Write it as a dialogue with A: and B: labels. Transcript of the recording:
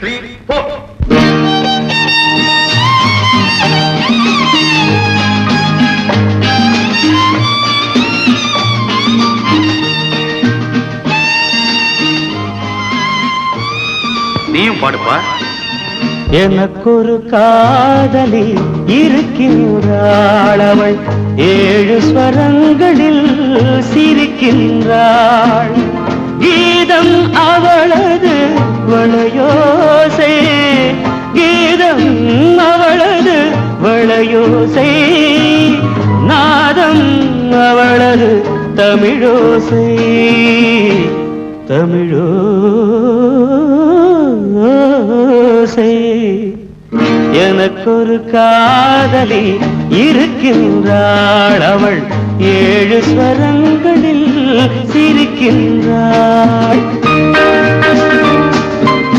A: 3, 4. நீயும் பாடுப்பா.
B: எனக்கொரு காதலி இருக்கின்றாள், அவள் 7 ஸ்வரங்களில் சிரிக்கின்றாள். கீதம் அவளது வளையோசை, கீதம் அவளது வளையோசை, நாதம் அவளது தமிழோசை, தமிழோசை. எனக்கொரு காதலி இருக்கின்றாள், அவள் 7 ஸ்வரங்களில் சிரிக்கின்றாள்.